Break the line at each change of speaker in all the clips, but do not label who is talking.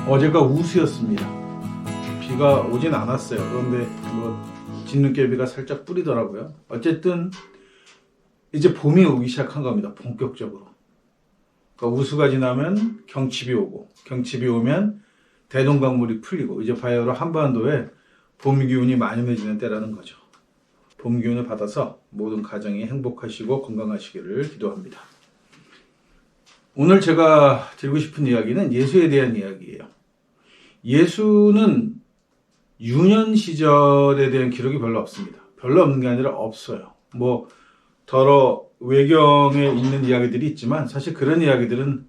어제가 우수였습니다. 비가 오진 않았어요. 그런데 진눈깨비가 살짝 뿌리더라고요. 어쨌든 이제 봄이 오기 시작한 겁니다. 본격적으로. 그러니까 우수가 지나면 경칩이 오고, 경칩이 오면 대동강물이 풀리고, 이제 바야흐로 한반도에 봄 기운이 만연해지는 때라는 거죠. 봄 기운을 받아서 모든 가정이 행복하시고 건강하시기를 기도합니다. 오늘 제가 드리고 싶은 이야기는 예수에 대한 이야기예요. 예수는 유년 시절에 대한 기록이 별로 없습니다. 별로 없는 게 아니라 없어요. 더러 외경에 있는 이야기들이 있지만 사실 그런 이야기들은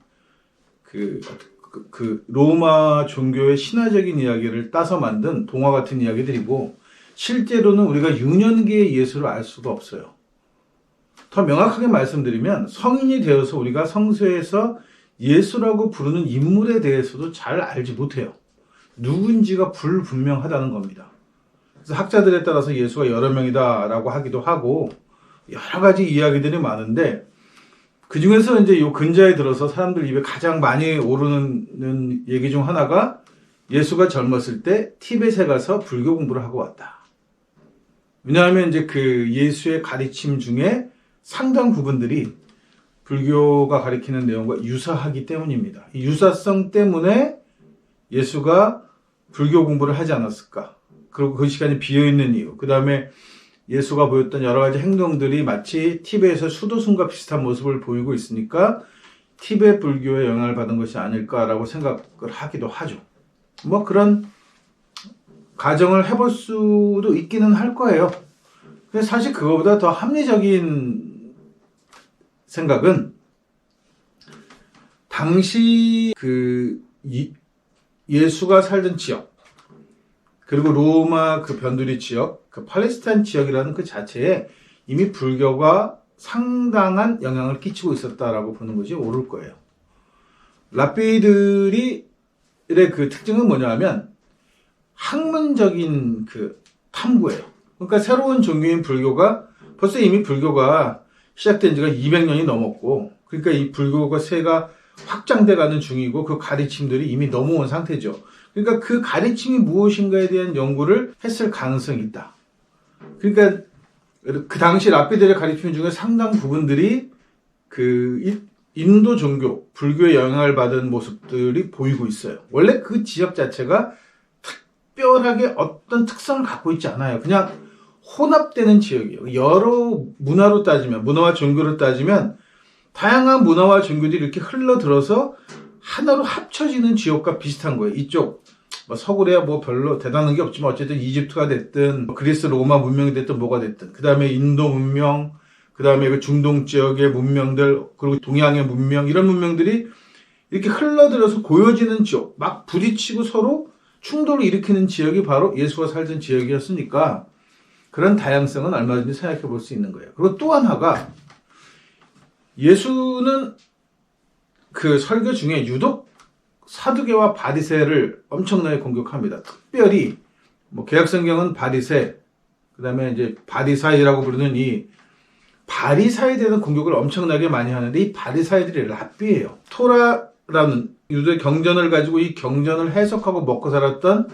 그 로마 종교의 신화적인 이야기를 따서 만든 동화 같은 이야기들이고, 실제로는 우리가 유년기의 예수를 알 수가 없어요. 더 명확하게 말씀드리면 성인이 되어서 우리가 성서에서 예수라고 부르는 인물에 대해서도 잘 알지 못해요. 누군지가 불분명하다는 겁니다. 그래서 학자들에 따라서 예수가 여러 명이다라고 하기도 하고 여러 가지 이야기들이 많은데, 그 중에서 이제 요 근자에 들어서 사람들 입에 가장 많이 오르는 얘기 중 하나가 예수가 젊었을 때 티벳에 가서 불교 공부를 하고 왔다. 왜냐하면 이제 그 예수의 가르침 중에 상당 부분들이 불교가 가리키는 내용과 유사하기 때문입니다. 이 유사성 때문에 예수가 불교 공부를 하지 않았을까? 그리고 그 시간이 비어있는 이유, 그 다음에 예수가 보였던 여러 가지 행동들이 마치 티베트의 수도승과 비슷한 모습을 보이고 있으니까 티베트 불교의 영향을 받은 것이 아닐까라고 생각을 하기도 하죠. 그런 가정을 해볼 수도 있기는 할 거예요. 근데 사실 그거보다 더 합리적인 생각은 당시 예수가 살던 지역, 그리고 로마 그 변두리 지역, 그 팔레스타인 지역이라는 그 자체에 이미 불교가 상당한 영향을 끼치고 있었다라고 보는 것이 옳을 거예요. 랍비들의 그 특징은 뭐냐 하면 학문적인 그 탐구예요. 그러니까 새로운 종교인 불교가 벌써 이미 불교가 시작된 지가 200년이 넘었고, 그러니까 이 불교가 세가 확장돼가는 중이고 그 가르침들이 이미 넘어온 상태죠. 그러니까 그 가르침이 무엇인가에 대한 연구를 했을 가능성이 있다. 그러니까 그 당시 랍비들의 가르침 중에 상당 부분들이 그 인도 종교, 불교의 영향을 받은 모습들이 보이고 있어요. 원래 그 지역 자체가 특별하게 어떤 특성을 갖고 있지 않아요. 그냥 혼합되는 지역이에요. 여러 문화로 따지면, 문화와 종교로 따지면 다양한 문화와 종교들이 이렇게 흘러들어서 하나로 합쳐지는 지역과 비슷한 거예요. 이쪽 서구래야 별로 대단한 게 없지만 어쨌든 이집트가 됐든 그리스 로마 문명이 됐든 뭐가 됐든, 그 다음에 인도 문명, 그 다음에 그 중동 지역의 문명들, 그리고 동양의 문명, 이런 문명들이 이렇게 흘러들어서 고여지는 지역, 막 부딪히고 서로 충돌을 일으키는 지역이 바로 예수가 살던 지역이었으니까 그런 다양성은 얼마든지 생각해 볼 수 있는 거예요. 그리고 또 하나가, 예수는 그 설교 중에 유독 사두개와 바리새를 엄청나게 공격합니다. 특별히 개약성경은 바리새, 그 다음에 이제 바리사이라고 부르는 이 바리사이에 대한 공격을 엄청나게 많이 하는데, 이 바리사이들이 랍비예요. 토라라는 유대 경전을 가지고 이 경전을 해석하고 먹고 살았던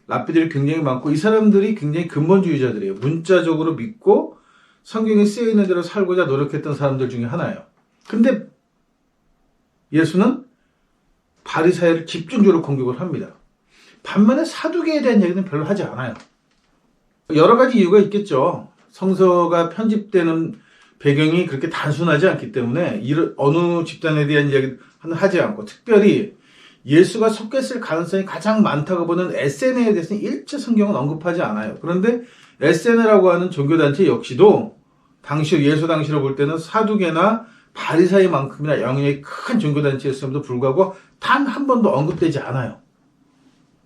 랍비들이 굉장히 많고, 이 사람들이 굉장히 근본주의자들이에요. 문자적으로 믿고 성경에 쓰여 있는 대로 살고자 노력했던 사람들 중에 하나예요. 근데 예수는 바리사이를 집중적으로 공격을 합니다. 반면에 사두개에 대한 얘기는 별로 하지 않아요. 여러 가지 이유가 있겠죠. 성서가 편집되는 배경이 그렇게 단순하지 않기 때문에 어느 집단에 대한 이야기는 하지 않고, 특별히 예수가 속했을 가능성이 가장 많다고 보는 에세네에 대해서는 일체 성경은 언급하지 않아요. 그런데 에세네라고 하는 종교단체 역시도 예수 당시로 볼 때는 사두개나 바리사이만큼이나 영향이 큰 종교단체였음에도 불구하고 단 한 번도 언급되지 않아요.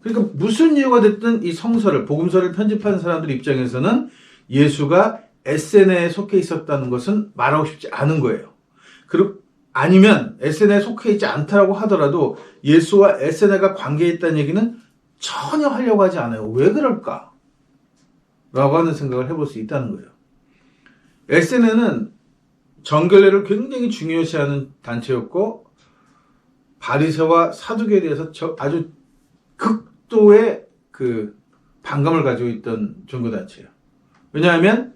그러니까 무슨 이유가 됐든 이 성서를, 복음서를 편집한 사람들 입장에서는 예수가 에세네에 속해 있었다는 것은 말하고 싶지 않은 거예요. 그리고 아니면 에세네에 속해 있지 않다라고 하더라도 예수와 에세네가 관계에 있다는 얘기는 전혀 하려고 하지 않아요. 왜 그럴까? 라고 하는 생각을 해볼 수 있다는 거예요. 에세네는 정결례를 굉장히 중요시하는 단체였고, 바리새와 사두개에 대해서 아주 극도의 그 반감을 가지고 있던 종교단체예요. 왜냐하면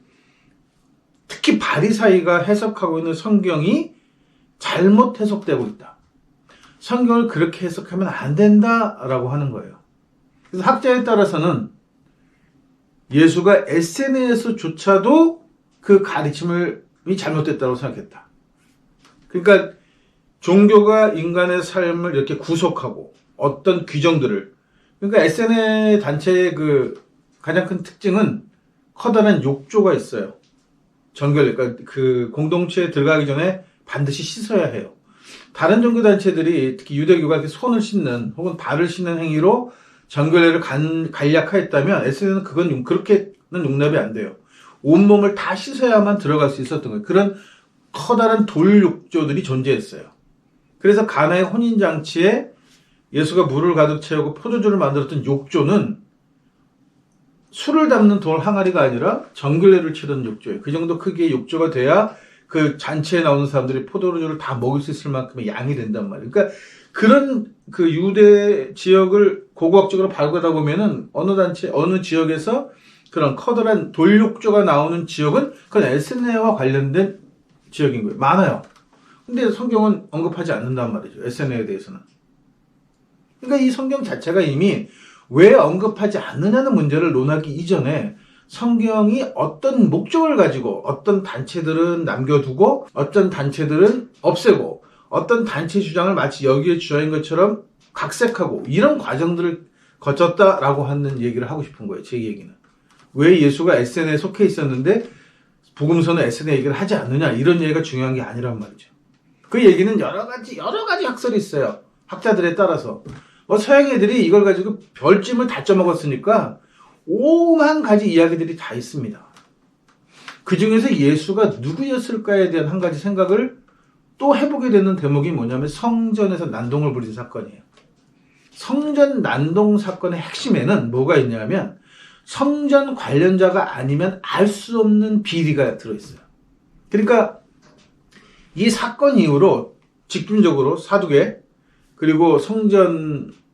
특히 바리사이가 해석하고 있는 성경이 잘못 해석되고 있다. 성경을 그렇게 해석하면 안 된다라고 하는 거예요. 그래서 학자에 따라서는 예수가 SNS조차도 그 가르침이 잘못됐다고 생각했다. 그러니까 종교가 인간의 삶을 이렇게 구속하고 어떤 규정들을, 그러니까 SNS 단체의 그 가장 큰 특징은 커다란 욕조가 있어요. 그러니까 그 공동체에 들어가기 전에 반드시 씻어야 해요. 다른 종교단체들이 특히 유대교가 이렇게 손을 씻는 혹은 발을 씻는 행위로 정결례를 간략화했다면 SNS는 그건 그렇게는 용납이 안 돼요. 온몸을 다 씻어야만 들어갈 수 있었던 거예요. 그런 커다란 돌 욕조들이 존재했어요. 그래서 가나의 혼인잔치에 예수가 물을 가득 채우고 포도주를 만들었던 욕조는 술을 담는 돌 항아리가 아니라 정결례를 치르는 욕조예요. 그 정도 크기의 욕조가 돼야 그 잔치에 나오는 사람들이 포도주를 다 먹을 수 있을 만큼의 양이 된단 말이에요. 그러니까 그런 그 유대 지역을 고고학적으로 발굴하다 보면은 어느 지역에서 그런 커다란 돌 욕조가 나오는 지역은 그건 SNS와 관련된 지역인 거예요. 많아요. 근데 성경은 언급하지 않는단 말이죠. SNS에 대해서는. 그러니까 이 성경 자체가 이미 왜 언급하지 않느냐는 문제를 논하기 이전에 성경이 어떤 목적을 가지고 어떤 단체들은 남겨두고 어떤 단체들은 없애고 어떤 단체 주장을 마치 여기에 주장인 것처럼 각색하고 이런 과정들을 거쳤다라고 하는 얘기를 하고 싶은 거예요. 제 얘기는. 왜 예수가 SNS에 속해 있었는데 복음서는 SNS 얘기를 하지 않느냐 이런 얘기가 중요한 게 아니란 말이죠. 그 얘기는 여러 가지 학설이 있어요. 학자들에 따라서. 서양 애들이 이걸 가지고 별찜을 다 쪄먹었으니까 오만 가지 이야기들이 다 있습니다. 그 중에서 예수가 누구였을까에 대한 한 가지 생각을 또 해보게 되는 대목이 뭐냐면 성전에서 난동을 부린 사건이에요. 성전 난동 사건의 핵심에는 뭐가 있냐면 성전 관련자가 아니면 알 수 없는 비리가 들어있어요. 그러니까 이 사건 이후로 집중적으로 사두개 그리고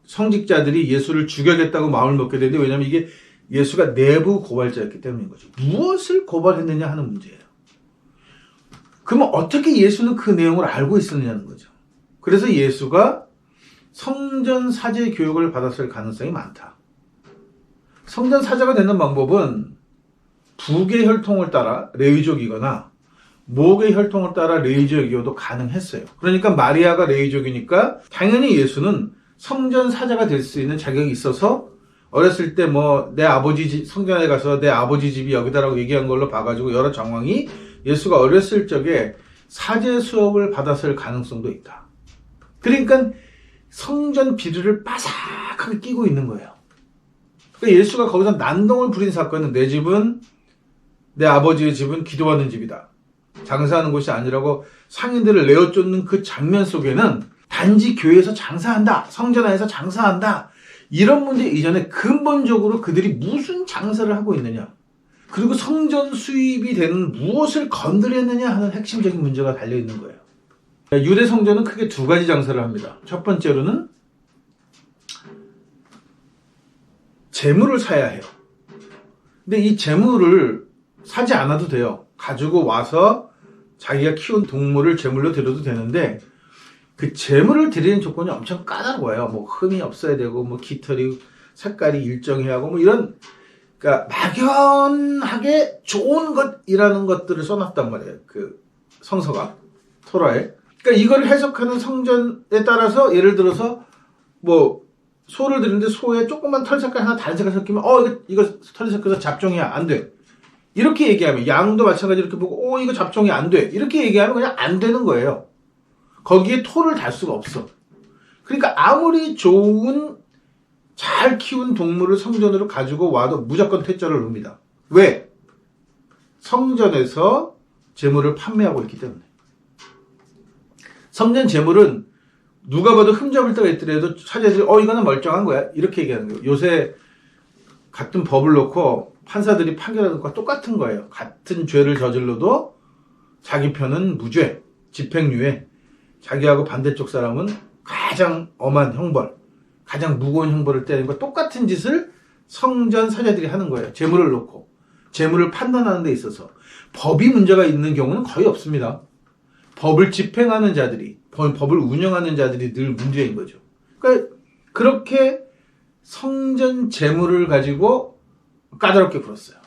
성직자들이 예수를 죽여야겠다고 마음을 먹게 되는데 왜냐하면 이게 예수가 내부 고발자였기 때문인 거죠. 무엇을 고발했느냐 하는 문제예요. 그러면 어떻게 예수는 그 내용을 알고 있었느냐는 거죠. 그래서 예수가 성전 사제 교육을 받았을 가능성이 많다. 성전 사제가 되는 방법은 북의 혈통을 따라 레위족이거나 목의 혈통을 따라 레위족이어도 가능했어요. 그러니까 마리아가 레위족이니까 당연히 예수는 성전 사제가 될 수 있는 자격이 있어서 어렸을 때 내 아버지 집, 성전에 가서 내 아버지 집이 여기다라고 얘기한 걸로 봐가지고 여러 정황이 예수가 어렸을 적에 사제 수업을 받았을 가능성도 있다. 그러니까 성전 비리를 바삭하게 끼고 있는 거예요. 그러니까 예수가 거기서 난동을 부린 사건은 내 집은 내 아버지의 집은 기도하는 집이다. 장사하는 곳이 아니라고 상인들을 내어쫓는 그 장면 속에는 단지 교회에서 장사한다. 성전 안에서 장사한다. 이런 문제 이전에 근본적으로 그들이 무슨 장사를 하고 있느냐. 그리고 성전 수입이 되는 무엇을 건드렸느냐 하는 핵심적인 문제가 달려있는 거예요. 유대 성전은 크게 두 가지 장사를 합니다. 첫 번째로는 재물을 사야 해요. 근데 이 재물을 사지 않아도 돼요. 가지고 와서 자기가 키운 동물을 제물로 드려도 되는데 그 제물을 드리는 조건이 엄청 까다로워요. 흠이 없어야 되고 깃털이 색깔이 일정해야 하고 이런 그러니까 막연하게 좋은 것이라는 것들을 써놨단 말이에요. 그 성서가 토라에. 그러니까 이걸 해석하는 성전에 따라서 예를 들어서 소를 드리는데 소에 조그만 털 색깔 하나 다른 색깔 섞이면 이거 털 색깔에서 잡종이야 안 돼. 이렇게 얘기하면 양도 마찬가지로 이렇게 보고 이거 잡종이 안 돼. 이렇게 얘기하면 그냥 안 되는 거예요. 거기에 토를 달 수가 없어. 그러니까 아무리 좋은 잘 키운 동물을 성전으로 가지고 와도 무조건 퇴짜를 놉니다. 왜? 성전에서 재물을 판매하고 있기 때문에. 성전 재물은 누가 봐도 흠잡을 때가 있더라도 사제들이 이거는 멀쩡한 거야. 이렇게 얘기하는 거예요. 요새 같은 법을 놓고 판사들이 판결하는 것과 똑같은 거예요. 같은 죄를 저질러도 자기 편은 무죄, 집행유예, 자기하고 반대쪽 사람은 가장 엄한 형벌, 가장 무거운 형벌을 때리는 거 똑같은 짓을 성전 사제들이 하는 거예요. 재물을 놓고 재물을 판단하는 데 있어서 법이 문제가 있는 경우는 거의 없습니다. 법을 집행하는 자들이, 법을 운영하는 자들이 늘 문제인 거죠. 그러니까 그렇게 성전 재물을 가지고 까다롭게 굴었어요.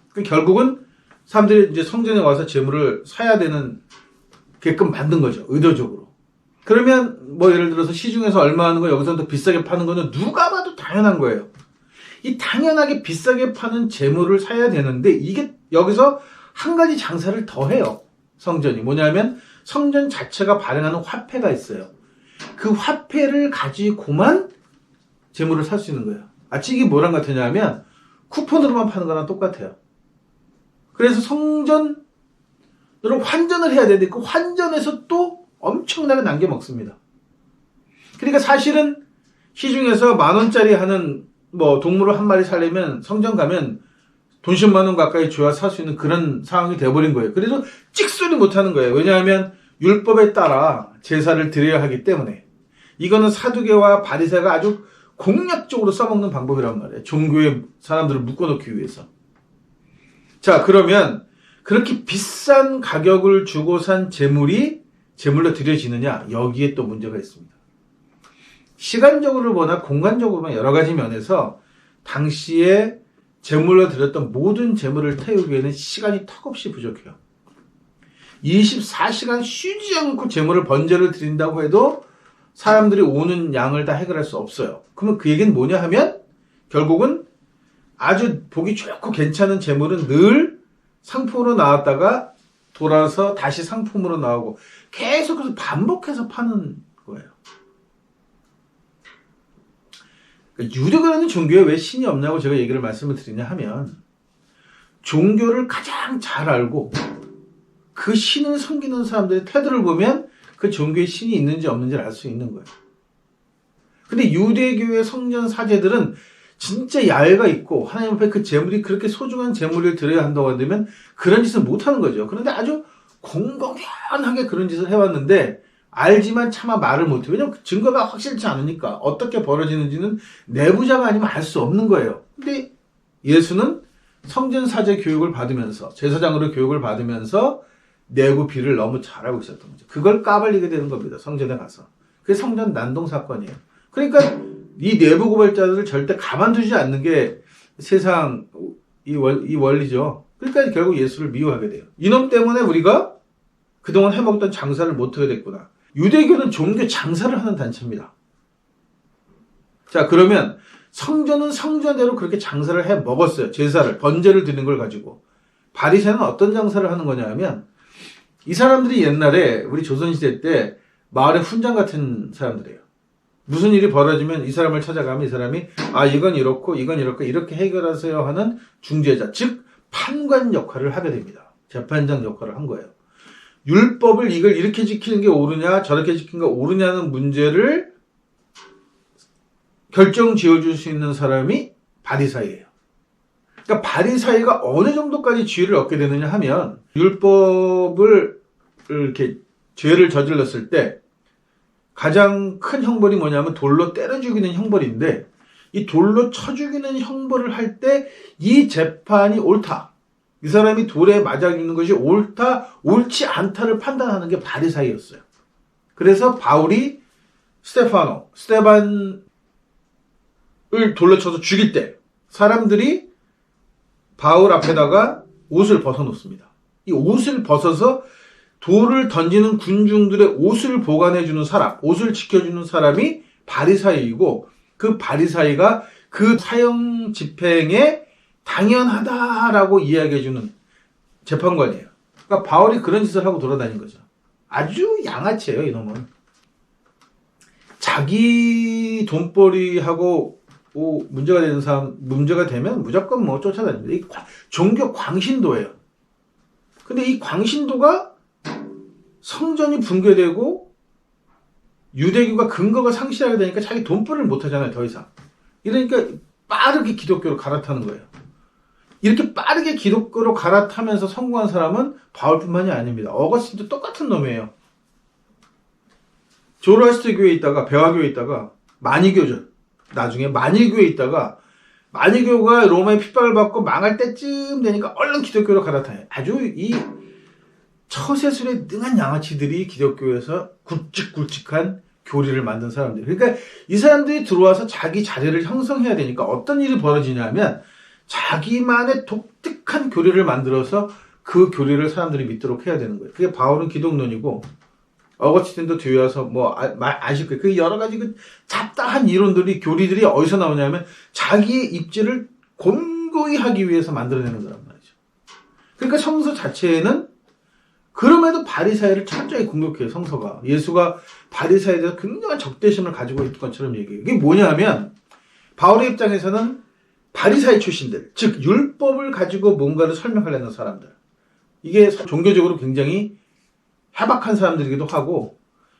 그러니까 결국은 사람들이 이제 성전에 와서 재물을 사야 되는 게끔 만든 거죠. 의도적으로. 그러면 뭐 예를 들어서 시중에서 얼마 하는 거 여기서 더 비싸게 파는 거는 누가 봐도 당연한 거예요. 이 당연하게 비싸게 파는 재물을 사야 되는데 이게 여기서 한 가지 장사를 더 해요. 성전이 뭐냐면 성전 자체가 발행하는 화폐가 있어요. 그 화폐를 가지고만 재물을 살 수 있는 거예요. 이게 뭐랑 같으냐면 쿠폰으로만 파는 거랑 똑같아요. 그래서 성전으로 환전을 해야 되는데 그 환전에서 또 엄청나게 남겨먹습니다. 그러니까 사실은 시중에서 10,000원짜리 하는 뭐 동물을 한 마리 살려면 성전 가면 돈 10만 원 가까이 줘야 살 수 있는 그런 상황이 돼버린 거예요. 그래서 찍소리 못하는 거예요. 왜냐하면 율법에 따라 제사를 드려야 하기 때문에. 이거는 사두개와 바리새가 아주 공략적으로 써먹는 방법이란 말이에요. 종교의 사람들을 묶어놓기 위해서. 자, 그러면 그렇게 비싼 가격을 주고 산 재물이 재물로 드려지느냐? 여기에 또 문제가 있습니다. 시간적으로 보나 공간적으로 보나 여러 가지 면에서 당시에 재물로 드렸던 모든 재물을 태우기에는 시간이 턱없이 부족해요. 24시간 쉬지 않고 재물을 번제를 드린다고 해도 사람들이 오는 양을 다 해결할 수 없어요. 그러면 그 얘기는 뭐냐 하면 결국은 아주 보기 좋고 괜찮은 재물은 늘 상품으로 나왔다가 돌아서 다시 상품으로 나오고 계속해서 반복해서 파는 거예요. 유대교라는 종교에 왜 신이 없냐고 제가 얘기를 말씀을 드리냐 하면 종교를 가장 잘 알고 그 신을 섬기는 사람들의 태도를 보면 그 종교에 신이 있는지 없는지를 알 수 있는 거예요. 근데 유대교의 성전 사제들은 진짜 야외가 있고 하나님 앞에 그 재물이 그렇게 소중한 재물을 드려야 한다고 한다면 그런 짓을 못하는 거죠. 그런데 아주 공공연하게 그런 짓을 해왔는데 알지만 차마 말을 못해요. 왜냐하면 증거가 확실치 않으니까 어떻게 벌어지는지는 내부자가 아니면 알 수 없는 거예요. 근데 예수는 성전 사제 교육을 받으면서 제사장으로 교육을 받으면서 내부 비를 너무 잘 알고 있었던 거죠. 그걸 까발리게 되는 겁니다. 성전에 가서. 그게 성전 난동 사건이에요. 그러니까 이 내부 고발자들을 절대 가만두지 않는 게 세상 이 원리죠. 그러니까 결국 예수를 미워하게 돼요. 이놈 때문에 우리가 그동안 해먹던 장사를 못하게 됐구나. 유대교는 종교 장사를 하는 단체입니다. 자, 그러면 성전은 성전대로 그렇게 장사를 해 먹었어요. 제사를, 번제를 드리는 걸 가지고. 바리새는 어떤 장사를 하는 거냐 하면 이 사람들이 옛날에 우리 조선시대 때 마을의 훈장 같은 사람들이에요. 무슨 일이 벌어지면 이 사람을 찾아가면 이 사람이 이건 이렇고 이건 이렇고 이렇게 해결하세요 하는 중재자, 즉 판관 역할을 하게 됩니다. 재판장 역할을 한 거예요. 율법을 이걸 이렇게 지키는 게 옳으냐 저렇게 지키는 게 옳으냐는 문제를 결정 지어줄 수 있는 사람이 바리사이예요. 그러니까 바리사이가 어느 정도까지 지위를 얻게 되느냐 하면 율법을 이렇게 죄를 저질렀을 때 가장 큰 형벌이 뭐냐면 돌로 때려 죽이는 형벌인데 이 돌로 쳐 죽이는 형벌을 할 때 이 재판이 옳다. 이 사람이 돌에 맞아 죽는 것이 옳다, 옳지 않다를 판단하는 게 바리사이였어요. 그래서 바울이 스테반을 돌로 쳐서 죽일 때 사람들이 바울 앞에다가 옷을 벗어놓습니다. 이 옷을 벗어서 돌을 던지는 군중들의 옷을 보관해주는 사람, 옷을 지켜주는 사람이 바리사이이고 그 바리사이가 그 사형 집행에 당연하다라고 이야기해주는 재판관이에요. 그러니까 바울이 그런 짓을 하고 돌아다닌 거죠. 아주 양아치예요, 이놈은. 자기 돈벌이하고 문제가 되는 사람, 문제가 되면 무조건 뭐 쫓아다닙니다. 이 종교 광신도예요. 근데 이 광신도가 성전이 붕괴되고 유대교가 근거가 상실하게 되니까 자기 돈벌이를 못하잖아요, 더 이상. 이러니까 빠르게 기독교로 갈아타는 거예요. 이렇게 빠르게 기독교로 갈아타면서 성공한 사람은 바울뿐만이 아닙니다. 어거스틴도 똑같은 놈이에요. 조로아스터 교회에 있다가 배화교회에 있다가 마니교죠. 나중에 만일교에 있다가 만일교가 로마의 핍박을 받고 망할 때쯤 되니까 얼른 기독교로 갈아타요. 아주 이 처세술에 능한 양아치들이 기독교에서 굵직굵직한 교리를 만든 사람들. 그러니까 이 사람들이 들어와서 자기 자리를 형성해야 되니까 어떤 일이 벌어지냐면 자기만의 독특한 교리를 만들어서 그 교리를 사람들이 믿도록 해야 되는 거예요. 그게 바울은 기독론이고 어거스틴도 뒤에 와서 뭐 아실 거예요. 그 여러 가지 그 잡다한 이론들이 교리들이 어디서 나오냐면 자기의 입지를 곤고히 하기 위해서 만들어내는 거란 말이죠. 그러니까 성서 자체에는 그럼에도 바리사이를 철저히 공격해요. 성서가 예수가 바리사이에 대해서 굉장한 적대심을 가지고 있던 것처럼 얘기해요. 이게 뭐냐면 바울의 입장에서는 바리사이 출신들, 즉 율법을 가지고 뭔가를 설명하려는 사람들, 이게 종교적으로 굉장히 해박한 사람들이기도 하고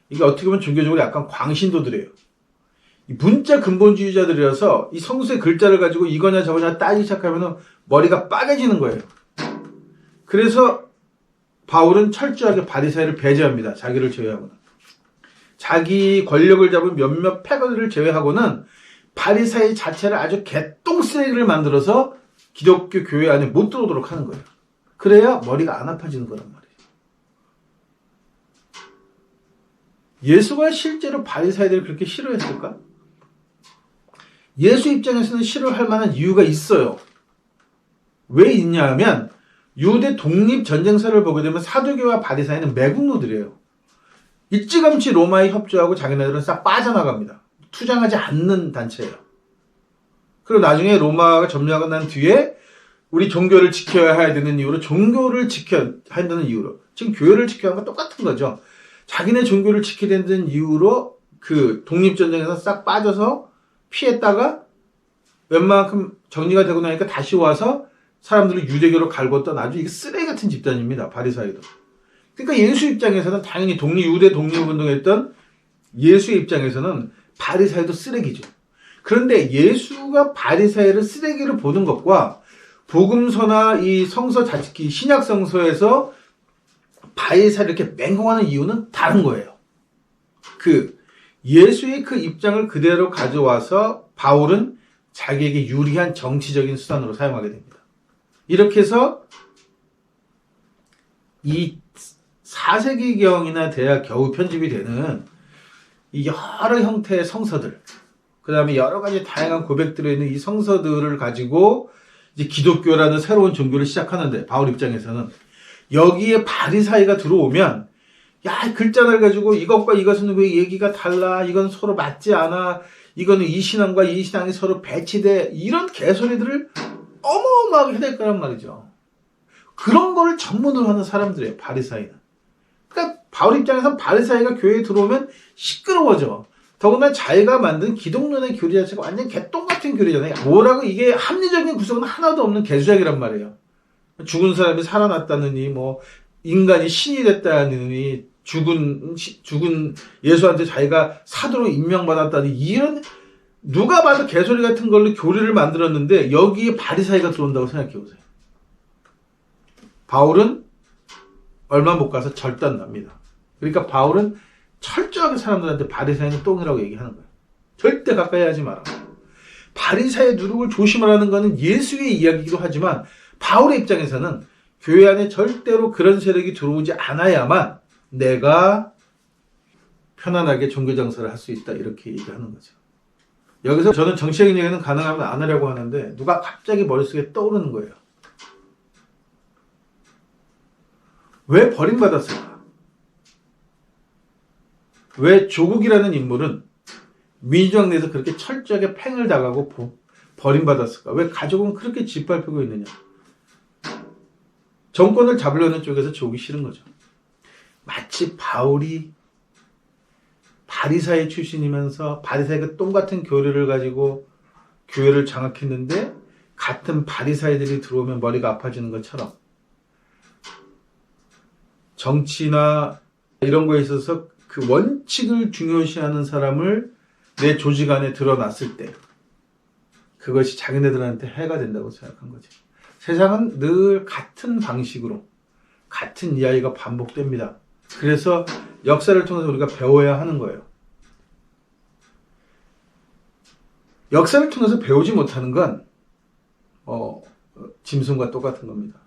이게 어떻게 보면 종교적으로 약간 광신도들이에요. 문자 근본주의자들이라서 이 성서의 글자를 가지고 이거냐 저거냐 따지기 시작하면 머리가 빠개지는 거예요. 그래서 바울은 철저하게 바리사이를 배제합니다. 자기를 제외하고는. 자기 권력을 잡은 몇몇 패거들을 제외하고는 바리사이 자체를 아주 개똥쓰레기를 만들어서 기독교 교회 안에 못 들어오도록 하는 거예요. 그래야 머리가 안 아파지는 거란 말이에요. 예수가 실제로 바리사이들을 그렇게 싫어했을까? 예수 입장에서는 싫어할 만한 이유가 있어요. 왜 있냐 하면 유대 독립 전쟁사를 보게 되면 사두개와 바리사이는 매국노들이에요. 일찌감치 로마에 협조하고 자기네들은 싹 빠져나갑니다. 투쟁하지 않는 단체예요. 그리고 나중에 로마가 점령하고 난 뒤에 우리 종교를 지켜야 해야 되는 이유로 종교를 지켜야 한다는 이유로 지금 교회를 지켜야 하는 건 똑같은 거죠. 자기네 종교를 지켜야 된다는 이유로 그 독립전쟁에서 싹 빠져서 피했다가 웬만큼 정리가 되고 나니까 다시 와서 사람들을 유대교로 갈궜던 아주 이게 쓰레기 같은 집단입니다. 바리사이도. 그러니까 예수 입장에서는 당연히 유대 독립운동했던 예수의 입장에서는 바리사이도 쓰레기죠. 그런데 예수가 바리사이를 쓰레기로 보는 것과 복음서나 이 성서 자칫히 신약 성서에서 바리사이를 이렇게 맹공하는 이유는 다른 거예요. 예수의 그 입장을 그대로 가져와서 바울은 자기에게 유리한 정치적인 수단으로 사용하게 됩니다. 이렇게 해서 이 4세기경이나 돼야 겨우 편집이 되는 이 여러 형태의 성서들, 그 다음에 여러 가지 다양한 고백들에 있는 이 성서들을 가지고 이제 기독교라는 새로운 종교를 시작하는데 바울 입장에서는 여기에 바리사이가 들어오면 야, 글자를 가지고 이것과 이것은 왜 얘기가 달라? 이건 서로 맞지 않아? 이거는 이 신앙과 이 신앙이 서로 배치돼? 이런 개소리들을 어마어마하게 해댈 거란 말이죠. 그런 거를 전문으로 하는 사람들이에요, 바리사이는. 그러니까 바울 입장에서는 바리사이가 교회에 들어오면 시끄러워져. 더구나 자기가 만든 기독론의 교리 자체가 완전 개똥 같은 교리잖아요. 뭐라고 이게 합리적인 구성은 하나도 없는 개수작이란 말이에요. 죽은 사람이 살아났다느니, 뭐 인간이 신이 됐다느니, 죽은 예수한테 자기가 사도로 임명받았다니, 이런 누가 봐도 개소리 같은 걸로 교리를 만들었는데 여기에 바리사이가 들어온다고 생각해 보세요. 바울은 얼마 못 가서 절단납니다. 그러니까 바울은 철저하게 사람들한테 바리사이는 똥이라고 얘기하는 거예요. 절대 가까이 하지 마라. 바리사이의 누룩을 조심하라는 것은 예수의 이야기이기도 하지만 바울의 입장에서는 교회 안에 절대로 그런 세력이 들어오지 않아야만 내가 편안하게 종교장사를 할 수 있다, 이렇게 얘기하는 거죠. 여기서 저는 정치적인 얘기는 가능하면 안 하려고 하는데 누가 갑자기 머릿속에 떠오르는 거예요. 왜 버림받았을까? 왜 조국이라는 인물은 민주당 내에서 그렇게 철저하게 팽을 당하고 버림받았을까? 왜 가족은 그렇게 짓밟히고 있느냐? 정권을 잡으려는 쪽에서 조국이 싫은 거죠. 마치 바울이 바리사이 출신이면서 바리사이가 똥같은 교리를 가지고 교회를 장악했는데 같은 바리사이들이 들어오면 머리가 아파지는 것처럼 정치나 이런 거에 있어서 그 원칙을 중요시하는 사람을 내 조직 안에 드러났을 때 그것이 자기네들한테 해가 된다고 생각한 거지. 세상은 늘 같은 방식으로 같은 이야기가 반복됩니다. 그래서 역사를 통해서 우리가 배워야 하는 거예요. 역사를 통해서 배우지 못하는 건 짐승과 똑같은 겁니다.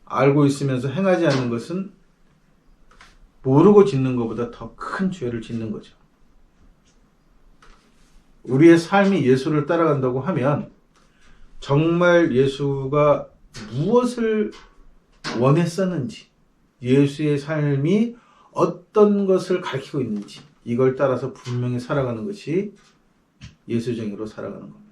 알고 있으면서 행하지 않는 것은 모르고 짓는 것보다 더 큰 죄를 짓는 거죠. 우리의 삶이 예수를 따라간다고 하면 정말 예수가 무엇을 원했었는지, 예수의 삶이 어떤 것을 가르치고 있는지 이걸 따라서 분명히 살아가는 것이 예수쟁이로 살아가는 겁니다.